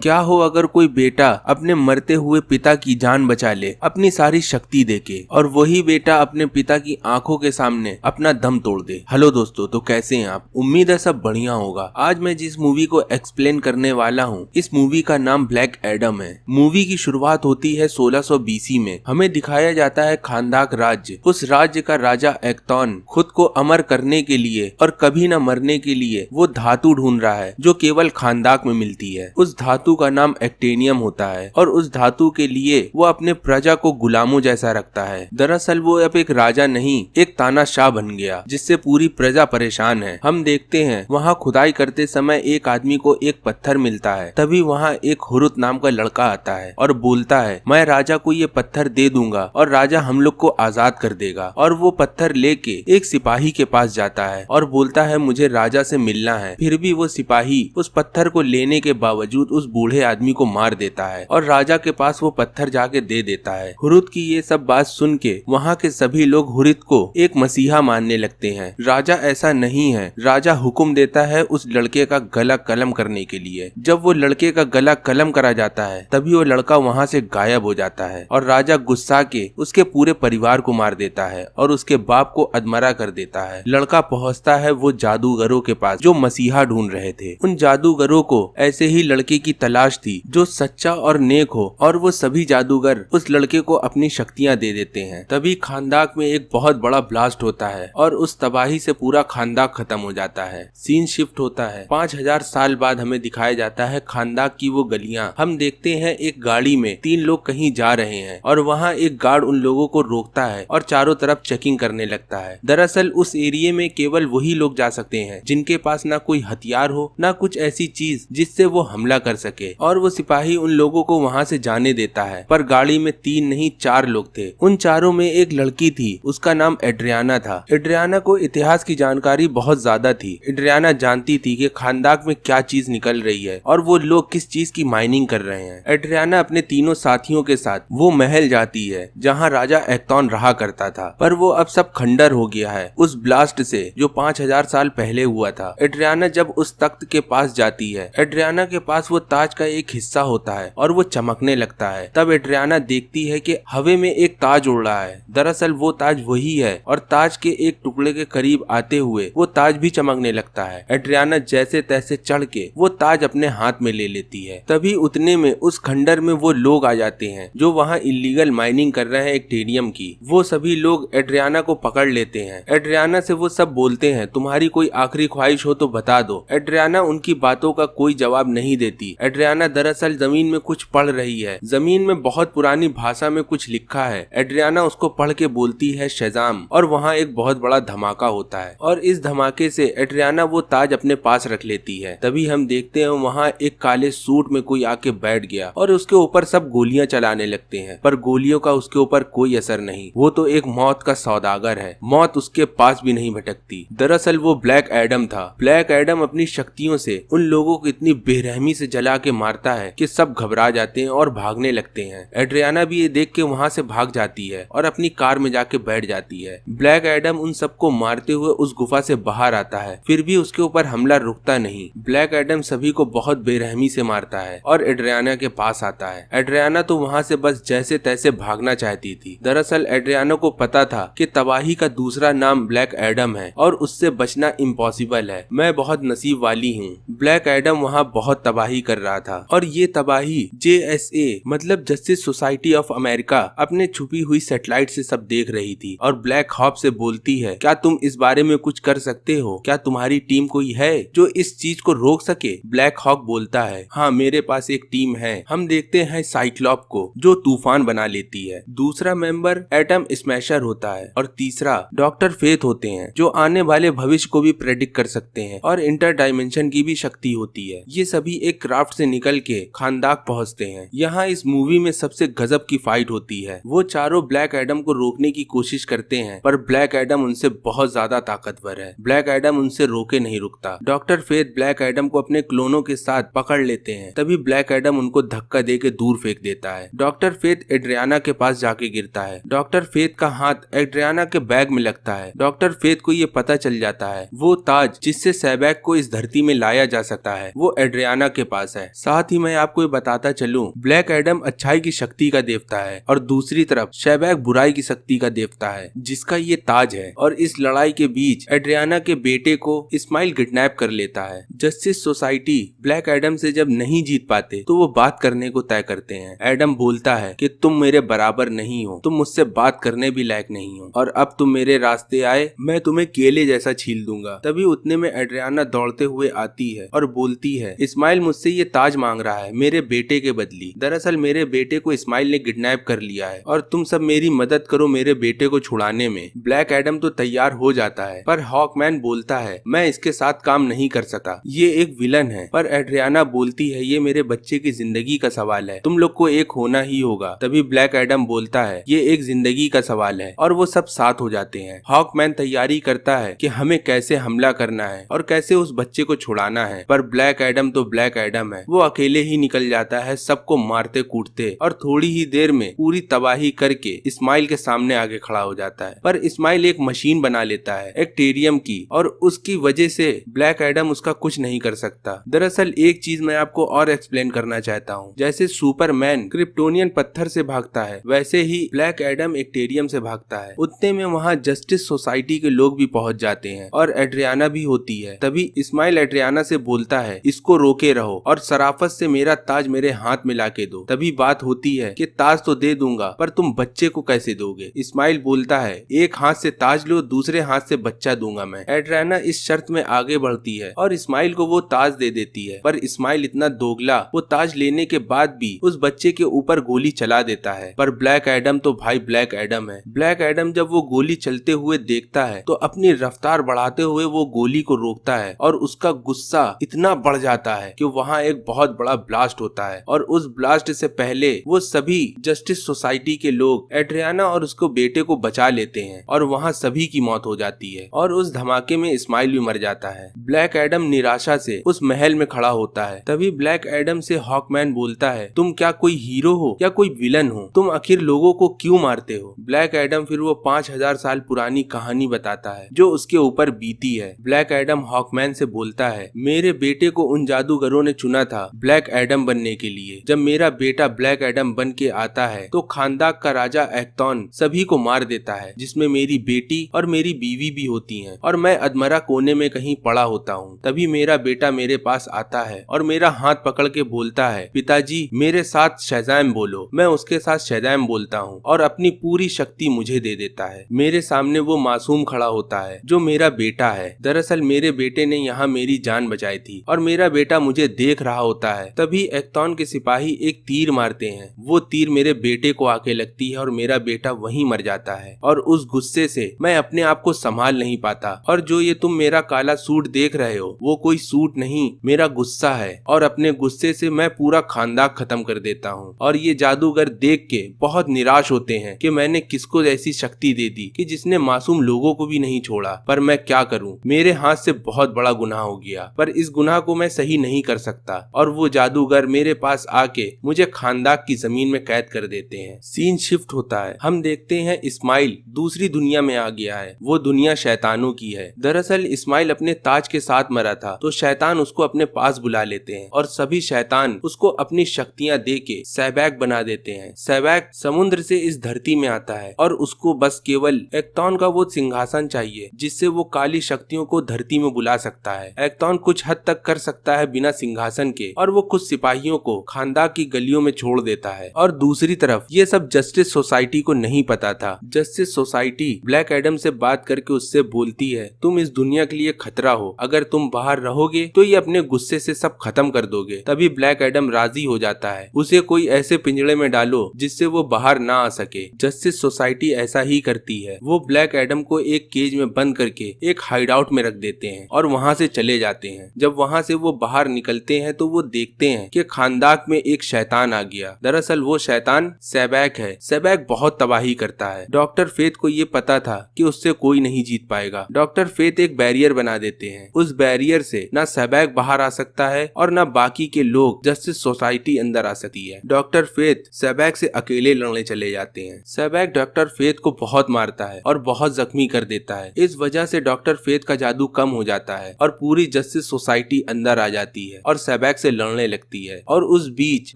क्या हो अगर कोई बेटा अपने मरते हुए पिता की जान बचा ले अपनी सारी शक्ति देके, और वही बेटा अपने पिता की आंखों के सामने अपना दम तोड़ दे। हेलो दोस्तों, तो कैसे हैं आप? उम्मीद है सब बढ़िया होगा। आज मैं जिस मूवी को एक्सप्लेन करने वाला हूँ, इस मूवी का नाम ब्लैक एडम है। मूवी की शुरुआत होती है 1600 BC में। हमें दिखाया जाता है खानदाक राज्य। उस राज्य का राजा एक्तॉन खुद को अमर करने के लिए और कभी न मरने के लिए वो धातु ढूंढ रहा है जो केवल खानदाक में मिलती है। उस धातु का नाम एक्टेनियम होता है और उस धातु के लिए वो अपने प्रजा को गुलामों जैसा रखता है। दरअसल वो अब एक राजा नहीं, एक तानाशाह बन गया, जिससे पूरी प्रजा परेशान है। हम देखते हैं वहाँ खुदाई करते समय एक आदमी को एक पत्थर मिलता है। तभी वहाँ एक हुरुत नाम का लड़का आता है और बोलता है, मैं राजा को ये पत्थर दे दूंगा और राजा हम लोग को आजाद कर देगा। और वो पत्थर लेके एक सिपाही के पास जाता है और बोलता है, मुझे राजा से मिलना है। फिर भी वो सिपाही उस पत्थर को लेने के बावजूद उस बूढ़े आदमी को मार देता है और राजा के पास वो पत्थर जाके दे देता है। हुरुत की ये सब बात सुन के वहाँ के सभी लोग हुरुत को एक मसीहा मानने लगते हैं। राजा ऐसा नहीं है। राजा हुक्म देता है उस लड़के का गला कलम करने के लिए। जब वो लड़के का गला कलम करा जाता है तभी वो लड़का वहाँ से गायब हो जाता है और राजा गुस्सा के उसके पूरे परिवार को मार देता है और उसके बाप को अधमरा कर देता है। लड़का पहुँचता है वो जादूगरों के पास जो मसीहा ढूंढ रहे थे। उन जादूगरों को ऐसे ही लड़के की तलाश थी जो सच्चा और नेक हो, और वो सभी जादूगर उस लड़के को अपनी शक्तियां दे देते हैं। तभी खानदाक में एक बहुत बड़ा ब्लास्ट होता है और उस तबाही से पूरा खानदाक खत्म हो जाता है। सीन शिफ्ट होता है 5000 साल बाद। हमें दिखाया जाता है खानदाक की वो गलियां। हम देखते हैं एक गाड़ी में 3 लोग कहीं जा रहे हैं और वहाँ एक गार्ड उन लोगों को रोकता है और चारों तरफ चेकिंग करने लगता है। दरअसल उस एरिया में केवल वही लोग जा सकते हैं जिनके पास ना कोई हथियार हो, ना कुछ ऐसी चीज जिससे वो हमला कर सके। और वो सिपाही उन लोगों को वहाँ से जाने देता है। पर गाड़ी में 3 नहीं 4 लोग थे। उन चारों में एक लड़की थी, उसका नाम एड्रियाना था। एड्रियाना को इतिहास की जानकारी बहुत ज्यादा थी। एड्रियाना जानती थी कि खानदाक में क्या चीज निकल रही है और वो लोग किस चीज की माइनिंग कर रहे हैं। एड्रियाना अपने तीनों साथियों के साथ वो महल जाती है जहाँ राजा एक्तॉन रहा करता था, पर वो अब सब खंडर हो गया है उस ब्लास्ट से जो 5000 साल पहले हुआ था। एड्रियाना जब उस तख्त के पास जाती है, एड्रियाना के पास वो ताज का एक हिस्सा होता है और वो चमकने लगता है। तब एड्रियाना देखती है कि हवा में एक ताज उड़ रहा है। दरअसल वो ताज वही है और ताज के एक टुकड़े के करीब आते हुए वो ताज भी चमकने लगता है। एड्रियाना जैसे तैसे चढ़ के वो ताज अपने हाथ में ले लेती है। तभी उतने में उस खंडर में वो लोग आ जाते हैं जो वहाँ इलीगल माइनिंग कर रहे हैं एक्टेनियम की। वो सभी लोग एड्रियाना को पकड़ लेते हैं। एड्रियाना से वो सब बोलते हैं, तुम्हारी कोई आखिरी ख्वाहिश हो तो बता दो। एड्रियाना उनकी बातों का कोई जवाब नहीं देती। एड्रियाना दरअसल जमीन में कुछ पढ़ रही है। जमीन में बहुत पुरानी भाषा में कुछ लिखा है। एड्रियाना उसको पढ़ के बोलती है शज़ाम, और वहाँ एक बहुत बड़ा धमाका होता है और इस धमाके से एड्रियाना वो ताज अपने पास रख लेती है। तभी हम देखते हैं वहाँ एक काले सूट में कोई आके बैठ गया और उसके ऊपर सब गोलियां चलाने लगते हैं, पर गोलियों का उसके ऊपर कोई असर नहीं। वो तो एक मौत का सौदागर है, मौत उसके पास भी नहीं भटकती। दरअसल वो ब्लैक एडम था। ब्लैक एडम अपनी शक्तियों से उन लोगों को इतनी बेरहमी से जला के मारता है कि सब घबरा जाते हैं और भागने लगते हैं। एड्रियाना भी ये देख के वहाँ से भाग जाती है और अपनी कार में जाके बैठ जाती है। ब्लैक एडम उन सबको मारते हुए उस गुफा से बाहर आता है, फिर भी उसके ऊपर हमला रुकता नहीं। ब्लैक एडम सभी को बहुत बेरहमी से मारता है और एड्रियाना के पास आता है। एड्रियाना तो वहाँ से बस जैसे तैसे भागना चाहती थी। दरअसल एड्रियाना को पता था कि तबाही का दूसरा नाम ब्लैक एडम है और उससे बचना इम्पॉसिबल है। मैं बहुत नसीब वाली हूँ। ब्लैक एडम वहाँ बहुत तबाही कर रहा था और ये तबाही JSA मतलब जस्टिस सोसाइटी ऑफ अमेरिका अपने छुपी हुई सैटेलाइट से सब देख रही थी और ब्लैक हॉक से बोलती है, क्या तुम इस बारे में कुछ कर सकते हो? क्या तुम्हारी टीम कोई है जो इस चीज को रोक सके? ब्लैक हॉक बोलता है, हाँ मेरे पास एक टीम है। हम देखते हैं साइक्लॉप को जो तूफान बना लेती है। दूसरा मेंबर एटम स्मैशर होता है और तीसरा डॉक्टर फेथ होते हैं जो आने वाले भविष्य को भी प्रेडिक्ट कर सकते हैं और इंटर डायमेंशन की भी शक्ति होती है। ये सभी एक क्राफ्ट से निकल के खानदाक पहुंचते हैं। यहाँ इस मूवी में सबसे गजब की फाइट होती है। वो चारों ब्लैक एडम को रोकने की कोशिश करते हैं पर ब्लैक एडम उनसे बहुत ज्यादा ताकतवर है। ब्लैक एडम उनसे रोके नहीं रुकता। डॉक्टर फेथ ब्लैक एडम को अपने क्लोनों के साथ पकड़ लेते हैं। तभी ब्लैक एडम उनको धक्का दे के दूर फेंक देता है। डॉक्टर फेथ एड्रियाना के पास जाके गिरता है। डॉक्टर फेथ का हाथ एड्रियाना के बैग में लगता है। डॉक्टर फेथ को ये पता चल जाता है वो ताज जिससे सैबैक को इस धरती में लाया जा सकता है वो एड्रियाना के पास है। साथ ही मैं आपको ये बताता चलूं, ब्लैक एडम अच्छाई की शक्ति का देवता है और दूसरी तरफ शैबैक बुराई की शक्ति का देवता है, जिसका ये ताज है। और इस लड़ाई के बीच एड्रियाना के बेटे को इस्माइल किडनैप कर लेता है। जस्टिस सोसाइटी ब्लैक एडम से जब नहीं जीत पाते तो वो बात करने को तय करते हैं। एडम बोलता है कि तुम मेरे बराबर नहीं हो, तुम मुझसे बात करने भी लायक नहीं हो, और अब तुम मेरे रास्ते आए मैं तुम्हें केले जैसा छील दूंगा। तभी उतने में एड्रियाना दौड़ते हुए आती है और बोलती है, इस्माइल मुझसे ये ताज मांग रहा है मेरे बेटे के बदली। दरअसल मेरे बेटे को इस्माइल ने किडनैप कर लिया है और तुम सब मेरी मदद करो मेरे बेटे को छुड़ाने में। ब्लैक एडम तो तैयार हो जाता है, पर हॉकमैन बोलता है मैं इसके साथ काम नहीं कर सकता, ये एक विलन है। पर एड्रियाना बोलती है ये मेरे बच्चे की जिंदगी का सवाल है, तुम लोग को एक होना ही होगा। तभी ब्लैक एडम बोलता है ये एक जिंदगी का सवाल है, और वो सब साथ हो जाते हैं। हॉकमैन तैयारी करता है कि हमें कैसे हमला करना है और कैसे उस बच्चे को छुड़ाना है। पर ब्लैक एडम तो ब्लैक एडम है, वो अकेले ही निकल जाता है सबको मारते कूटते, और थोड़ी ही देर में पूरी तबाही करके इस्माइल के सामने आगे खड़ा हो जाता है। पर इस्माइल एक मशीन बना लेता है एक्टेरियम की, और उसकी वजह से ब्लैक एडम उसका कुछ नहीं कर सकता। दरअसल एक चीज मैं आपको और एक्सप्लेन करना चाहता हूँ, जैसे सुपरमैन क्रिप्टोनियन पत्थर से भागता है, वैसे ही ब्लैक एडम एक्टेरियम से भागता है। उतने में वहाँ जस्टिस सोसाइटी के लोग भी पहुँच जाते हैं और एड्रियाना भी होती है। तभी इस्माइल एड्रियाना से बोलता है इसको रोके रहो और सराफत से मेरा ताज मेरे हाथ में लाके दो। तभी बात होती है कि ताज तो दे दूंगा, पर तुम बच्चे को कैसे दोगे? इस्माइल बोलता है एक हाथ से ताज लो, दूसरे हाथ से बच्चा दूंगा मैं। एड्रियाना इस शर्त में आगे बढ़ती है और इस्माइल को वो ताज दे देती है, पर इस्माइल इतना दोगला वो ताज लेने के बाद भी उस बच्चे के ऊपर गोली चला देता है। पर ब्लैक एडम तो भाई ब्लैक एडम है। ब्लैक एडम जब वो गोली चलते हुए देखता है तो अपनी रफ्तार बढ़ाते हुए वो गोली को रोकता है, और उसका गुस्सा इतना बढ़ जाता है कि वहाँ एक बहुत बड़ा ब्लास्ट होता है। और उस ब्लास्ट से पहले वो सभी जस्टिस सोसाइटी के लोग एड्रियाना और उसको बेटे को बचा लेते हैं, और वहाँ सभी की मौत हो जाती है। और उस धमाके में इस्माइल भी मर जाता है। ब्लैक एडम निराशा से उस महल में खड़ा होता है। तभी ब्लैक एडम से हॉकमैन बोलता है तुम क्या कोई हीरो हो या कोई विलन हो, तुम आखिर लोगों को क्यों मारते हो? ब्लैक एडम फिर वो 5000 साल पुरानी कहानी बताता है जो उसके ऊपर बीती है। ब्लैक एडम हॉकमैन से बोलता है मेरे बेटे को उन जादूगरों ने चुना था ब्लैक एडम बनने के लिए। जब मेरा बेटा ब्लैक एडम बन के आता है तो खानदान का राजा एक्टॉन सभी को मार देता है, जिसमें मेरी बेटी और मेरी बीवी भी होती हैं, और मैं अधमरा कोने में कहीं पड़ा होता हूँ। तभी मेरा बेटा मेरे पास आता है और मेरा हाथ पकड़ के बोलता है पिताजी मेरे साथ शहज़ैम बोलो। मैं उसके साथ शहज़ैम बोलता हूँ और अपनी पूरी शक्ति मुझे दे देता है। मेरे सामने वो मासूम खड़ा होता है जो मेरा बेटा है। दरअसल मेरे बेटे ने यहाँ मेरी जान बचाई थी और मेरा बेटा मुझे देख रहा होता है। तभी एक्टॉन के सिपाही एक तीर मारते हैं, वो तीर मेरे बेटे को आके लगती है और मेरा बेटा वहीं मर जाता है। और उस गुस्से से मैं अपने आप को संभाल नहीं पाता, और जो ये तुम मेरा काला सूट देख रहे हो वो कोई सूट नहीं, मेरा गुस्सा है, और अपने गुस्से से मैं पूरा खानदान खत्म कर देता हूँ। और ये जादूगर देख के बहुत निराश होते हैं कि मैंने किसको ऐसी शक्ति दे दी कि जिसने मासूम लोगों को भी नहीं छोड़ा। पर मैं क्या करूँ, मेरे हाथ से बहुत बड़ा गुनाह हो गया, पर इस गुनाह को मैं सही नहीं कर सकता। और वो जादूगर मेरे पास आके मुझे खानदान की जमीन में कैद कर देते हैं। सीन शिफ्ट होता है, हम देखते हैं इस्माइल दूसरी दुनिया में आ गया है। वो दुनिया शैतानों की है। दरअसल इस्माइल अपने ताज के साथ मरा था तो शैतान उसको अपने पास बुला लेते हैं और सभी शैतान उसको अपनी शक्तियां दे के सैबैक बना देते हैं। सैबैक समुद्र से इस धरती में आता है और उसको बस केवल एक्टॉन का वो सिंहासन चाहिए जिससे वो काली शक्तियों को धरती में बुला सकता है। एक्टॉन कुछ हद तक कर सकता है बिना सिंहासन के, और वो कुछ सिपाहियों को खानदान की गलियों में छोड़ देता है। और दूसरी तरफ ये सब जस्टिस सोसाइटी को नहीं पता था। जस्टिस सोसाइटी ब्लैक एडम से बात करके उससे बोलती है तुम इस दुनिया के लिए खतरा हो, अगर तुम बाहर रहोगे तो ये अपने गुस्से से सब खत्म कर दोगे। तभी ब्लैक एडम राजी हो जाता है, उसे कोई ऐसे पिंजड़े में डालो जिससे वो बाहर ना आ सके। जस्टिस सोसाइटी ऐसा ही करती है, वो ब्लैक एडम को एक केज में बंद करके एक हाइड आउट में रख देते हैं और वहाँ से चले जाते हैं। जब वहाँ से वो बाहर निकलते हैं तो वो देखते हैं कि खानदान में एक शैतान आ गया। दरअसल वो शैतान सैबैक है। सैबैक बहुत तबाही करता है। डॉक्टर फेथ को ये पता था कि उससे कोई नहीं जीत पाएगा। डॉक्टर फेथ एक बैरियर बना देते हैं, उस बैरियर से ना सैबैक बाहर आ सकता है और ना बाकी के लोग जस्टिस सोसाइटी अंदर आ सकती है। डॉक्टर फेथ सैबैक से अकेले लड़ने चले जाते हैं। सैबैक डॉक्टर फेथ को बहुत मारता है और बहुत जख्मी कर देता है। इस वजह से डॉक्टर फेथ का जादू कम हो जाता है और पूरी जस्टिस सोसाइटी अंदर आ जाती है और सैबैक से लड़ने लगती है और उस बीच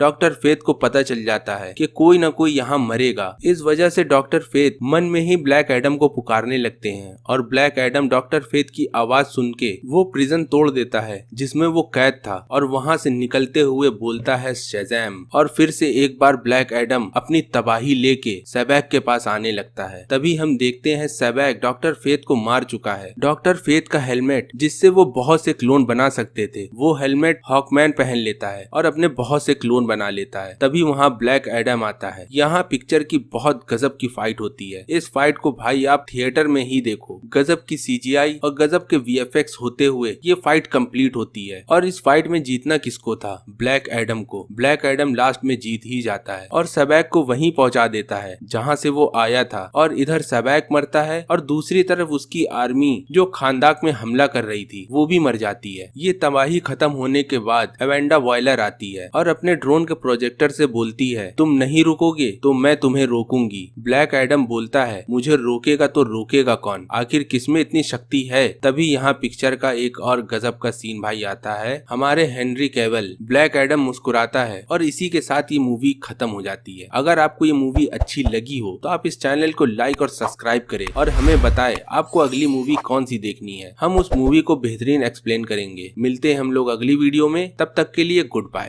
डॉक्टर फेथ को पता चल जाता है कि कोई न कोई यहाँ मरेगा। इस वजह से डॉक्टर फेथ मन में ही ब्लैक एडम को पुकारने लगते हैं और ब्लैक एडम डॉक्टर फेथ की आवाज सुन के वो प्रिजन तोड़ देता है जिसमें वो कैद था और वहाँ से निकलते हुए बोलता है शज़ैम। और फिर से एक बार ब्लैक एडम अपनी तबाही लेके सैबैक के पास आने लगता है। तभी हम देखते हैं सैबैक डॉक्टर फेथ को मार चुका है। डॉक्टर फेथ का हेलमेट जिससे वो बहुत से क्लोन बना सकते थे वो हेलमेट हॉकमैन पहन लेता है और अपने बहुत से क्लोन बना लेता है। तभी वहाँ ब्लैक एडम आता है। यहाँ पिक्चर की बहुत गजब की फाइट होती है। इस फाइट को भाई आप थिएटर में ही देखो। गजब की सीजीआई और गजब के वीएफएक्स होते हुए ये फाइट कंप्लीट होती है। और इस फाइट में जीतना किसको था? ब्लैक एडम को। ब्लैक एडम लास्ट में जीत ही जाता है और सैबैक को वहीं पहुंचा देता है जहां से वो आया था। और इधर सैबैक मरता है और दूसरी तरफ उसकी आर्मी जो खानदाक में हमला कर रही थी वो भी मर जाती है। ये तबाही खत्म होने के बाद एवेंडा वॉयलर आती है और अपने ड्रोन के प्रोजेक्टर से बोलती है, तुम नहीं रुकोगे तो मैं तुम्हें रोकूंगी। ब्लैक एडम बोलता है, मुझे रोकेगा तो रोकेगा कौन? आखिर किसमें इतनी शक्ति है? तभी यहाँ पिक्चर का एक और गजब का सीन भाई आता है। हमारे हेनरी कैविल ब्लैक एडम मुस्कुराता है और इसी के साथ ये मूवी खत्म हो जाती है। अगर आपको ये मूवी अच्छी लगी हो तो आप इस चैनल को लाइक और सब्सक्राइब करें और हमें बताएं आपको अगली मूवी कौन सी देखनी है। हम उस मूवी को बेहतरीन एक्सप्लेन करेंगे। मिलते हैं हम लोग अगली वीडियो में, तब तक के लिए गुड बाय।